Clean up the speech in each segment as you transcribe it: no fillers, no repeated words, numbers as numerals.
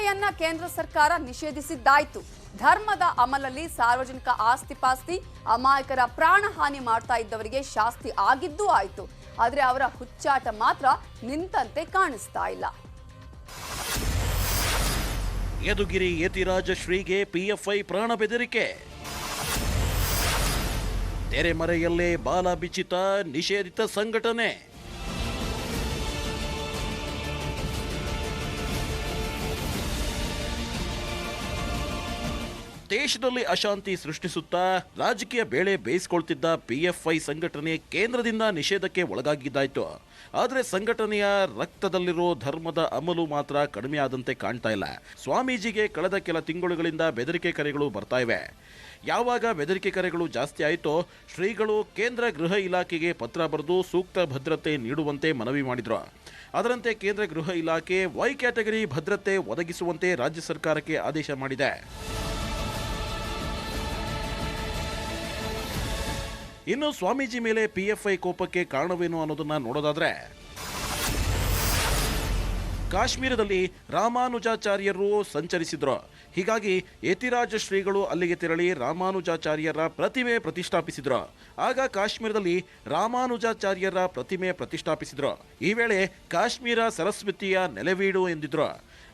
ಬೆದರಿಕೆಯನ್ನ ಕೇಂದ್ರ ಸರ್ಕಾರ ನಿಷೇಧಿಸಿದ್ದಾಯ್ತು. ಧರ್ಮದ ಅಮಲಲ್ಲಿ ಸಾರ್ವಜನಿಕ ಆಸ್ತಿ ಪಾಸ್ತಿ ಅಮಾಯಕರ ಪ್ರಾಣ ಹಾನಿ ಮಾಡ್ತಾ ಇದ್ದವರಿಗೆ ಶಾಸ್ತಿ ಆಗಿದ್ದೂ ಆಯ್ತು. ಆದ್ರೆ ಅವರ ಹುಚ್ಚಾಟ ಮಾತ್ರ ನಿಂತಂತೆ ಕಾಣಿಸ್ತಾ ಇಲ್ಲ. ಯದುಗಿರಿ ಯತಿರಾಜ ಶ್ರೀಗೆ ಪಿಎಫ್ಐ ಪ್ರಾಣ ಬೆದರಿಕೆ. ತೆರೆಮರೆಯಲ್ಲೇ ಬಾಲ ಬಿಚ್ಚಿತ ನಿಷೇಧಿತ ಸಂಘಟನೆ. ದೇಶದಲ್ಲಿ ಅಶಾಂತಿ ಸೃಷ್ಟಿಸುತ್ತಾ ರಾಜಕೀಯ ಬೇಳೆ ಬೇಯಿಸಿಕೊಳ್ತಿದ್ದ ಪಿಎಫ್ಐ ಸಂಘಟನೆ ಕೇಂದ್ರದಿಂದ ನಿಷೇಧಕ್ಕೆ ಒಳಗಾಗಿದ್ದಾಯ್ತು. ಆದರೆ ಸಂಘಟನೆಯ ರಕ್ತದಲ್ಲಿರೋ ಧರ್ಮದ ಅಮಲು ಮಾತ್ರ ಕಡಿಮೆ ಆದಂತೆ ಕಾಣ್ತಾ ಇಲ್ಲ. ಸ್ವಾಮೀಜಿಗೆ ಕಳೆದ ಕೆಲ ತಿಂಗಳುಗಳಿಂದ ಬೆದರಿಕೆ ಕರೆಗಳು ಬರ್ತಾ ಇವೆ. ಯಾವಾಗ ಬೆದರಿಕೆ ಕರೆಗಳು ಜಾಸ್ತಿ ಆಯಿತೋ ಶ್ರೀಗಳು ಕೇಂದ್ರ ಗೃಹ ಇಲಾಖೆಗೆ ಪತ್ರ ಬರೆದು ಸೂಕ್ತ ಭದ್ರತೆ ನೀಡುವಂತೆ ಮನವಿ ಮಾಡಿದ್ರು. ಅದರಂತೆ ಕೇಂದ್ರ ಗೃಹ ಇಲಾಖೆ ವೈ ಕ್ಯಾಟಗರಿ ಭದ್ರತೆ ಒದಗಿಸುವಂತೆ ರಾಜ್ಯ ಸರ್ಕಾರಕ್ಕೆ ಆದೇಶ ಮಾಡಿದೆ. ಇನ್ನು ಸ್ವಾಮೀಜಿ ಮೇಲೆ ಪಿಎಫ್ಐ ಕೋಪಕ್ಕೆ ಕಾರಣವೇನು ಅನ್ನೋದನ್ನ ನೋಡೋದಾದ್ರೆ, ಕಾಶ್ಮೀರದಲ್ಲಿ ರಾಮಾನುಜಾಚಾರ್ಯರು ಸಂಚರಿಸಿದ್ರು. ಹೀಗಾಗಿ ಯತಿರಾಜ ಶ್ರೀಗಳು ಅಲ್ಲಿಗೆ ತೆರಳಿ ರಾಮಾನುಜಾಚಾರ್ಯರ ಪ್ರತಿಮೆ ಪ್ರತಿಷ್ಠಾಪಿಸಿದ್ರು. ಆಗ ಕಾಶ್ಮೀರದಲ್ಲಿ ರಾಮಾನುಜಾಚಾರ್ಯರ ಪ್ರತಿಮೆ ಪ್ರತಿಷ್ಠಾಪಿಸಿದ್ರು. ಈ ವೇಳೆ ಕಾಶ್ಮೀರ ಸರಸ್ವತಿಯ ನೆಲೆವೀಡು ಎಂದಿದ್ರು.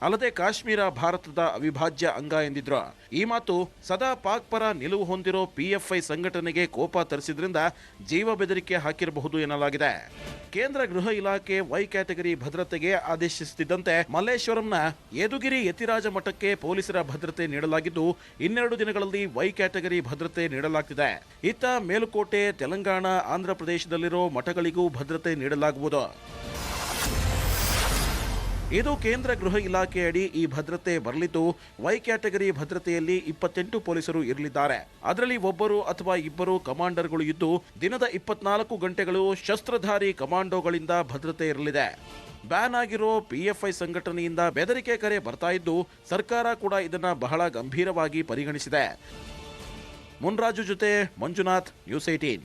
ಅಲ್ಲದೆ ಕಾಶ್ಮೀರ ಭಾರತದ ಅವಿಭಾಜ್ಯ ಅಂಗ ಎಂದಿದ್ರು. ಈ ಮಾತು ಸದಾ ಪಾಕ್ ಪರ ನಿಲುವು ಹೊಂದಿರೋ ಪಿಎಫ್ಐ ಸಂಘಟನೆಗೆ ಕೋಪ ತರಿಸಿದ್ರಿಂದ ಜೀವ ಬೆದರಿಕೆ ಹಾಕಿರಬಹುದು ಎನ್ನಲಾಗಿದೆ. ಕೇಂದ್ರ ಗೃಹ ಇಲಾಖೆ ವೈ ಕ್ಯಾಟಗರಿ ಭದ್ರತೆಗೆ ಆದೇಶಿಸುತ್ತಿದ್ದಂತೆ ಮಲ್ಲೇಶ್ವರಂನ ಯದುಗಿರಿ ಯತಿರಾಜ ಮಠಕ್ಕೆ ಪೊಲೀಸರ ಭದ್ರತೆ ನೀಡಲಾಗಿದ್ದು 12 ದಿನಗಳಲ್ಲಿ ವೈ ಕ್ಯಾಟಗರಿ ಭದ್ರತೆ ನೀಡಲಾಗ್ತಿದೆ. ಇತ್ತ ಮೇಲುಕೋಟೆ, ತೆಲಂಗಾಣ, ಆಂಧ್ರ ಪ್ರದೇಶದಲ್ಲಿರೋ ಮಠಗಳಿಗೂ ಭದ್ರತೆ ನೀಡಲಾಗುವುದು. ಇದು ಕೇಂದ್ರ ಗೃಹ ಇಲಾಖೆ ಅಡಿ ಈ ಭದ್ರತೆ ಬರಲಿದ್ದು, ವೈ ಕ್ಯಾಟಗರಿ ಭದ್ರತೆಯಲ್ಲಿ 28 ಪೊಲೀಸರು ಇರಲಿದ್ದಾರೆ. ಅದರಲ್ಲಿ ಒಬ್ಬರು ಅಥವಾ ಇಬ್ಬರು ಕಮಾಂಡರ್ಗಳು ಇದ್ದು ದಿನದ 24 ಗಂಟೆಗಳು ಶಸ್ತ್ರಧಾರಿ ಕಮಾಂಡೋಗಳಿಂದ ಭದ್ರತೆ ಇರಲಿದೆ. ಬ್ಯಾನ್ ಆಗಿರೋ ಪಿಎಫ್ಐ ಸಂಘಟನೆಯಿಂದ ಬೆದರಿಕೆ ಕರೆ ಬರ್ತಾ ಇದ್ದು ಸರ್ಕಾರ ಕೂಡ ಇದನ್ನ ಬಹಳ ಗಂಭೀರವಾಗಿ ಪರಿಗಣಿಸಿದೆ. ಮುನ್ರಾಜು ಜೊತೆ ಮಂಜುನಾಥ್, ನ್ಯೂಸ್ 18.